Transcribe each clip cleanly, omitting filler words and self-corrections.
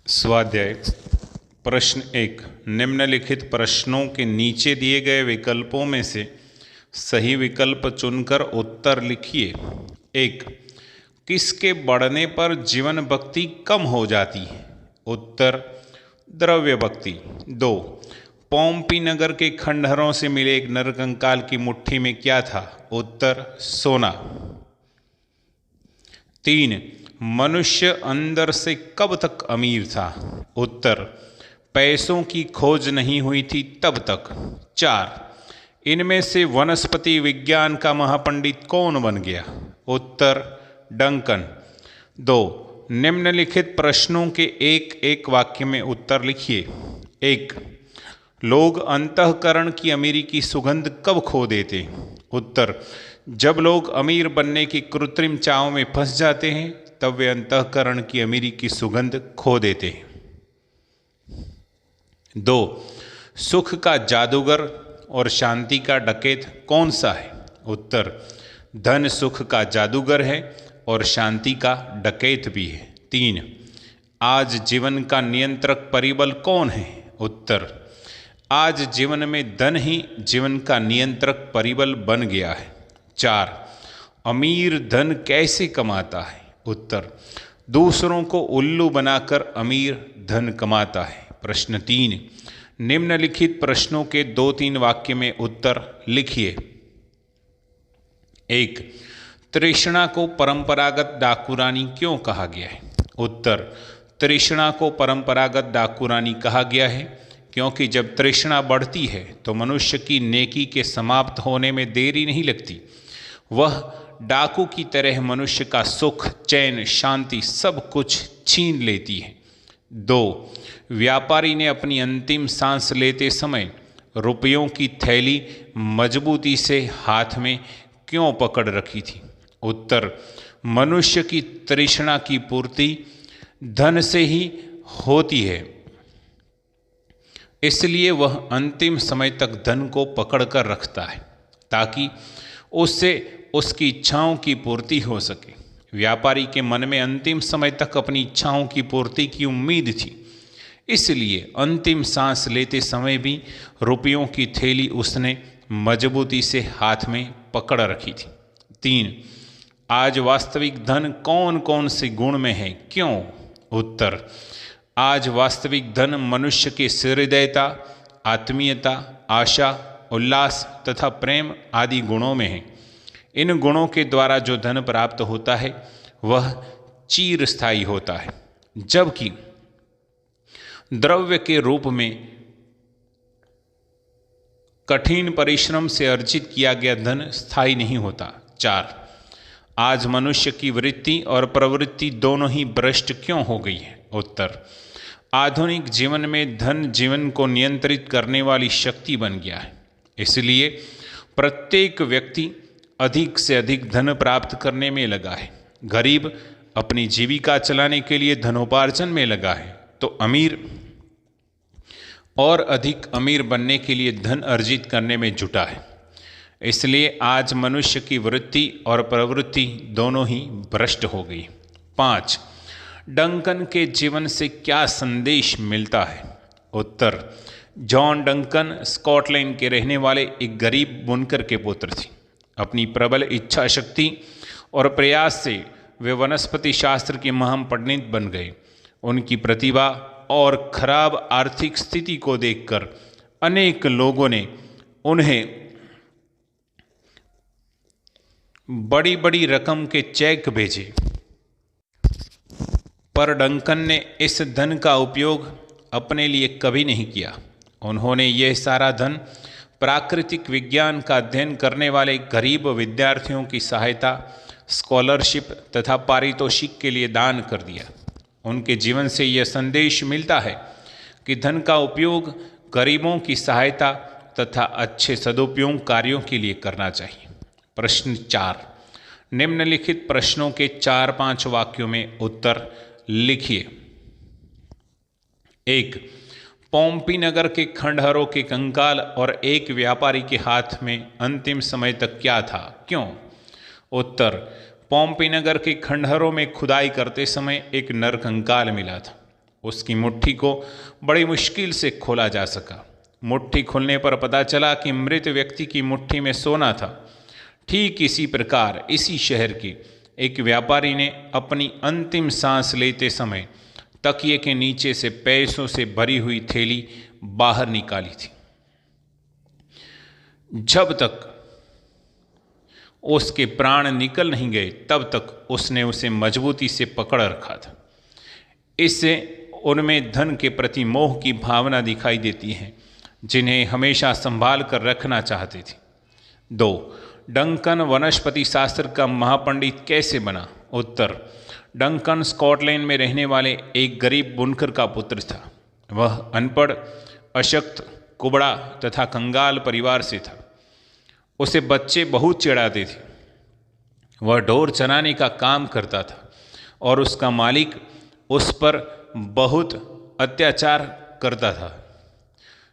स्वाध्याय प्रश्न 1। निम्नलिखित प्रश्नों के नीचे दिए गए विकल्पों में से सही विकल्प चुनकर उत्तर लिखिए। 1। किसके बढ़ने पर जीवन भक्ति कम हो जाती है? उत्तर द्रव्य भक्ति। 2। पोम्पी नगर के खंडहरों से मिले एक नरकंकाल की मुट्ठी में क्या था? उत्तर सोना। 3। मनुष्य अंदर से कब तक अमीर था? उत्तर पैसों की खोज नहीं हुई थी तब तक। 4। इनमें से वनस्पति विज्ञान का महापंडित कौन बन गया? उत्तर डंकन। 2। निम्नलिखित प्रश्नों के एक एक वाक्य में उत्तर लिखिए। 1। लोग अंतःकरण की अमीरी की सुगंध कब खो देते? उत्तर जब लोग अमीर बनने की कृत्रिम चाव में फंस जाते हैं तब वे अंतःकरण की अमीरी की सुगंध खो देते हैं। 2। सुख का जादूगर और शांति का डकैत कौन सा है? उत्तर धन सुख का जादूगर है और शांति का डकैत भी है। 3। आज जीवन का नियंत्रक परिबल कौन है? उत्तर आज जीवन में धन ही जीवन का नियंत्रक परिबल बन गया है। 4। अमीर धन कैसे कमाता है? उत्तर दूसरों को उल्लू बनाकर अमीर धन कमाता है। प्रश्न 3। निम्नलिखित प्रश्नों के 2-3 वाक्य में उत्तर लिखिए। 1। तृष्णा को परंपरागत डाकुरानी क्यों कहा गया है? उत्तर तृष्णा को परंपरागत डाकुरानी कहा गया है क्योंकि जब तृष्णा बढ़ती है तो मनुष्य की नेकी के समाप्त होने में देरी नहीं लगती। वह डाकू की तरह मनुष्य का सुख, चैन, शांति सब कुछ छीन लेती है। 2। व्यापारी ने अपनी अंतिम सांस लेते समय रुपयों की थैली मजबूती से हाथ में क्यों पकड़ रखी थी? उत्तर मनुष्य की तृष्णा की पूर्ति धन से ही होती है, इसलिए वह अंतिम समय तक धन को पकड़कर रखता है ताकि उससे उसकी इच्छाओं की पूर्ति हो सके। व्यापारी के मन में अंतिम समय तक अपनी इच्छाओं की पूर्ति की उम्मीद थी, इसलिए अंतिम सांस लेते समय भी रुपयों की थैली उसने मजबूती से हाथ में पकड़ रखी थी। 3। आज वास्तविक धन कौन कौन से गुण में है, क्यों? उत्तर आज वास्तविक धन मनुष्य के सहृदयता, आत्मीयता, आशा, उल्लास तथा प्रेम आदि गुणों में है। इन गुणों के द्वारा जो धन प्राप्त होता है वह चिरस्थायी होता है, जबकि द्रव्य के रूप में कठिन परिश्रम से अर्जित किया गया धन स्थायी नहीं होता। 4। आज मनुष्य की वृत्ति और प्रवृत्ति दोनों ही भ्रष्ट क्यों हो गई है? उत्तर आधुनिक जीवन में धन जीवन को नियंत्रित करने वाली शक्ति बन गया है, इसलिए प्रत्येक व्यक्ति अधिक से अधिक धन प्राप्त करने में लगा है। गरीब अपनी जीविका चलाने के लिए धनोपार्जन में लगा है तो अमीर और अधिक अमीर बनने के लिए धन अर्जित करने में जुटा है। इसलिए आज मनुष्य की वृत्ति और प्रवृत्ति दोनों ही भ्रष्ट हो गई। 5। डंकन के जीवन से क्या संदेश मिलता है? उत्तर जॉन डंकन स्कॉटलैंड के रहने वाले एक गरीब बुनकर के पुत्र थे। अपनी प्रबल इच्छा शक्ति और प्रयास से वे वनस्पति शास्त्र के महान पंडित बन गए। उनकी प्रतिभा और खराब आर्थिक स्थिति को देखकर अनेक लोगों ने उन्हें बड़ी बड़ी रकम के चेक भेजे, पर डंकन ने इस धन का उपयोग अपने लिए कभी नहीं किया। उन्होंने यह सारा धन प्राकृतिक विज्ञान का अध्ययन करने वाले गरीब विद्यार्थियों की सहायता, स्कॉलरशिप तथा पारितोषिक के लिए दान कर दिया। उनके जीवन से यह संदेश मिलता है कि धन का उपयोग गरीबों की सहायता तथा अच्छे सदुपयोग कार्यों के लिए करना चाहिए। प्रश्न 4। निम्नलिखित प्रश्नों के 4-5 वाक्यों में उत्तर लिखिए। 1। पोम्पी नगर के खंडहरों के कंकाल और एक व्यापारी के हाथ में अंतिम समय तक क्या था, क्यों? उत्तर पोम्पी नगर के खंडहरों में खुदाई करते समय एक नरकंकाल मिला था। उसकी मुट्ठी को बड़ी मुश्किल से खोला जा सका। मुट्ठी खुलने पर पता चला कि मृत व्यक्ति की मुट्ठी में सोना था। ठीक इसी प्रकार इसी शहर के एक व्यापारी ने अपनी अंतिम सांस लेते समय तकिए के नीचे से पैसों से भरी हुई थैली बाहर निकाली थी। जब तक उसके प्राण निकल नहीं गए तब तक उसने उसे मजबूती से पकड़ रखा था। इससे उनमें धन के प्रति मोह की भावना दिखाई देती है, जिन्हें हमेशा संभाल कर रखना चाहते थे। 2. डंकन वनस्पति शास्त्र का महापंडित कैसे बना? उत्तर: डंकन स्कॉटलैंड में रहने वाले एक गरीब बुनकर का पुत्र था। वह अनपढ़, अशक्त, कुबड़ा तथा कंगाल परिवार से था। उसे बच्चे बहुत चिढ़ाते थे। वह ढोर चराने का काम करता था और उसका मालिक उस पर बहुत अत्याचार करता था।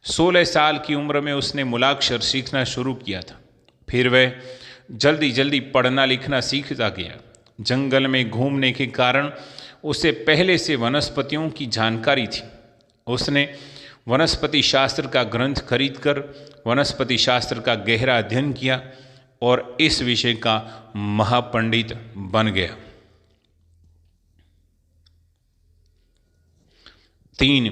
16 साल की उम्र में उसने मूलाक्षर सीखना शुरू किया था। फिर वह जल्दी जल्दी पढ़ना लिखना सीखता गया। जंगल में घूमने के कारण उसे पहले से वनस्पतियों की जानकारी थी। उसने वनस्पति शास्त्र का ग्रंथ खरीदकर वनस्पति शास्त्र का गहरा अध्ययन किया और इस विषय का महापंडित बन गया। 3.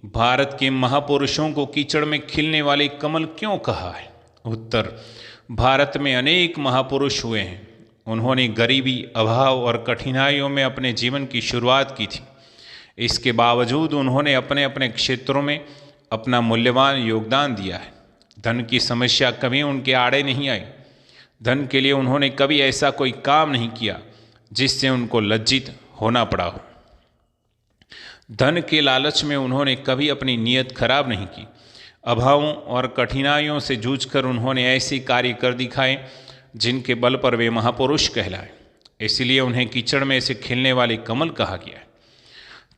भारत के महापुरुषों को कीचड़ में खिलने वाले कमल क्यों कहा है? उत्तर: भारत में अनेक महापुरुष हुए हैं। उन्होंने गरीबी, अभाव और कठिनाइयों में अपने जीवन की शुरुआत की थी। इसके बावजूद उन्होंने अपने अपने क्षेत्रों में अपना मूल्यवान योगदान दिया है। धन की समस्या कभी उनके आड़े नहीं आई। धन के लिए उन्होंने कभी ऐसा कोई काम नहीं किया जिससे उनको लज्जित होना पड़ा हो। धन के लालच में उन्होंने कभी अपनी नीयत खराब नहीं की। अभावों और कठिनाइयों से जूझकर उन्होंने ऐसे कार्य कर दिखाए जिनके बल पर वे महापुरुष कहलाए। इसलिए उन्हें कीचड़ में से खिलने वाले कमल कहा गया है।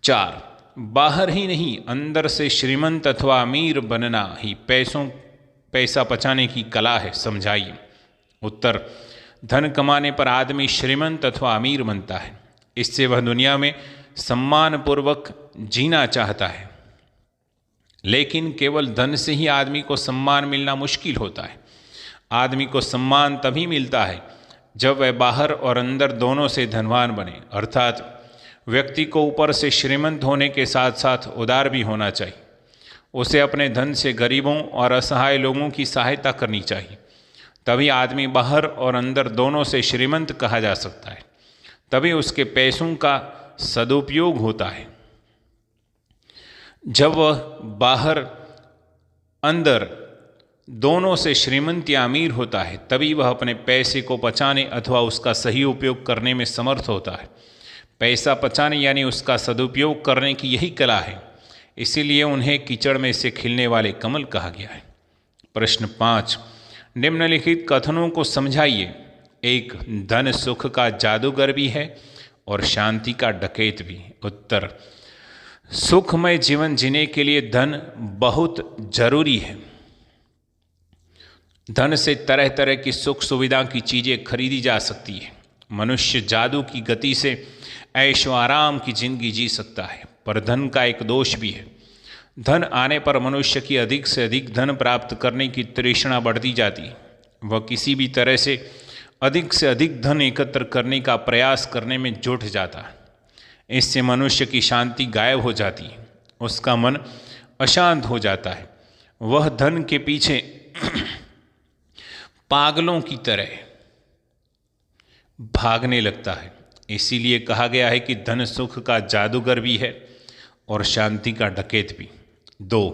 4. बाहर ही नहीं, अंदर से श्रीमंत अथवा अमीर बनना ही पैसा बचाने की कला है, समझाइए। उत्तर: धन कमाने पर आदमी श्रीमंत अथवा अमीर बनता है। इससे वह दुनिया में सम्मानपूर्वक जीना चाहता है। लेकिन केवल धन से ही आदमी को सम्मान मिलना मुश्किल होता है। आदमी को सम्मान तभी मिलता है जब वह बाहर और अंदर दोनों से धनवान बने, अर्थात व्यक्ति को ऊपर से श्रीमंत होने के साथ साथ उदार भी होना चाहिए। उसे अपने धन से गरीबों और असहाय लोगों की सहायता करनी चाहिए। तभी आदमी बाहर और अंदर दोनों से श्रीमंत कहा जा सकता है। तभी उसके पैसों का सदुपयोग होता है। जब वह बाहर अंदर दोनों से श्रीमंत या अमीर होता है, तभी वह अपने पैसे को बचाने अथवा उसका सही उपयोग करने में समर्थ होता है। पैसा बचाने यानी उसका सदुपयोग करने की यही कला है। इसीलिए उन्हें कीचड़ में से खिलने वाले कमल कहा गया है। प्रश्न 5. निम्नलिखित कथनों को समझाइए। 1. धन सुख का जादूगर भी है और शांति का डकैत भी। उत्तर: सुखमय जीवन जीने के लिए धन बहुत जरूरी है। धन से तरह तरह की सुख सुविधा की चीज़ें खरीदी जा सकती है। मनुष्य जादू की गति से ऐशो आराम की जिंदगी जी सकता है। पर धन का एक दोष भी है। धन आने पर मनुष्य की अधिक से अधिक धन प्राप्त करने की तृष्णा बढ़ती जाती है। वह किसी भी तरह से अधिक धन एकत्र करने का प्रयास करने में जुट जाता है। इससे मनुष्य की शांति गायब हो जाती है। उसका मन अशांत हो जाता है। वह धन के पीछे पागलों की तरह भागने लगता है। इसीलिए कहा गया है कि धन सुख का जादूगर भी है और शांति का डकैत भी। 2.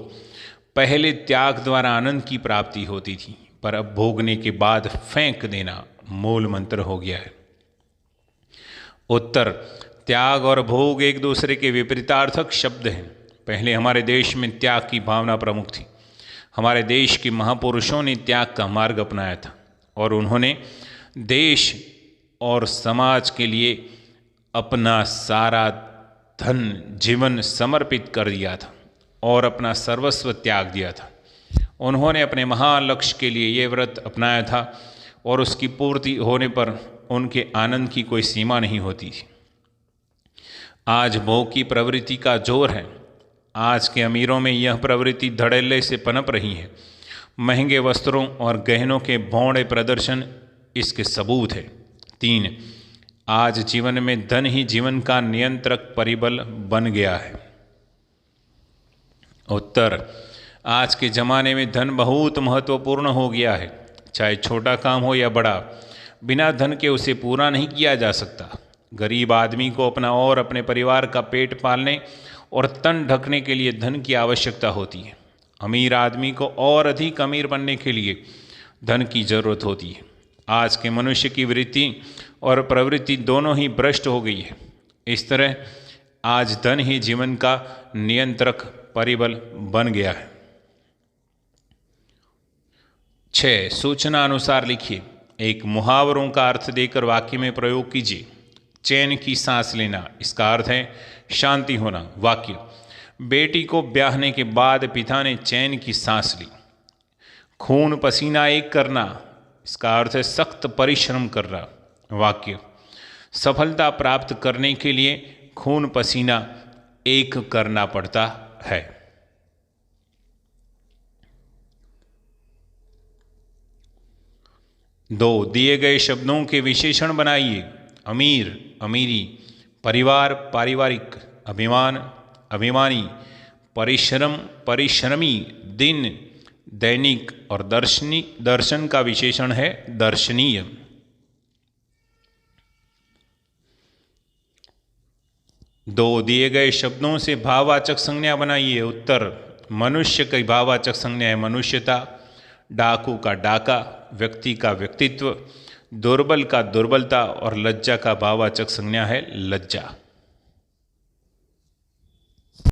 पहले त्याग द्वारा आनंद की प्राप्ति होती थी, पर अब भोगने के बाद फेंक देना मूल मंत्र हो गया है। उत्तर: त्याग और भोग एक दूसरे के विपरीतार्थक शब्द हैं। पहले हमारे देश में त्याग की भावना प्रमुख थी। हमारे देश के महापुरुषों ने त्याग का मार्ग अपनाया था और उन्होंने देश और समाज के लिए अपना सारा धन जीवन समर्पित कर दिया था और अपना सर्वस्व त्याग दिया था। उन्होंने अपने महान लक्ष्य के लिए ये व्रत अपनाया था और उसकी पूर्ति होने पर उनके आनंद की कोई सीमा नहीं होती थी। आज भोग की प्रवृत्ति का जोर है। आज के अमीरों में यह प्रवृत्ति धड़ल्ले से पनप रही है। महंगे वस्त्रों और गहनों के भौड़े प्रदर्शन इसके सबूत है। 3, आज जीवन में धन ही जीवन का नियंत्रक परिबल बन गया है। उत्तर, आज के ज़माने में धन बहुत महत्वपूर्ण हो गया है। चाहे छोटा काम हो या बड़ा, बिना धन के उसे पूरा नहीं किया जा सकता। गरीब आदमी को अपना और अपने परिवार का पेट पालने और तन ढकने के लिए धन की आवश्यकता होती है। अमीर आदमी को और अधिक अमीर बनने के लिए धन की जरूरत होती है। आज के मनुष्य की वृत्ति और प्रवृत्ति दोनों ही भ्रष्ट हो गई है। इस तरह आज धन ही जीवन का नियंत्रक परिबल बन गया है। 6, सूचना अनुसार लिखिए। एक मुहावरों का अर्थ देकर वाक्य में प्रयोग कीजिए। चैन की सांस लेना, इसका अर्थ है शांति होना। वाक्य, बेटी को ब्याहने के बाद पिता ने चैन की सांस ली। खून पसीना एक करना, इसका अर्थ है सख्त परिश्रम करना। वाक्य, सफलता प्राप्त करने के लिए खून पसीना एक करना पड़ता है। दो, दिए गए शब्दों के विशेषण बनाइए। अमीर, अमीरी, परिवार, पारिवारिक, अभिमान, अभिमानी, परिश्रम, परिश्रमी, दिन, दैनिक और दर्शन का विशेषण है दर्शनीय। दो, दिए गए शब्दों से भाववाचक संज्ञा बनाइए। उत्तर, मनुष्य की भाववाचक संज्ञा है मनुष्यता, डाकू का डाका, व्यक्ति का व्यक्तित्व, दुर्बल का दुर्बलता और लज्जा का भाववाचक संज्ञा है लज्जा।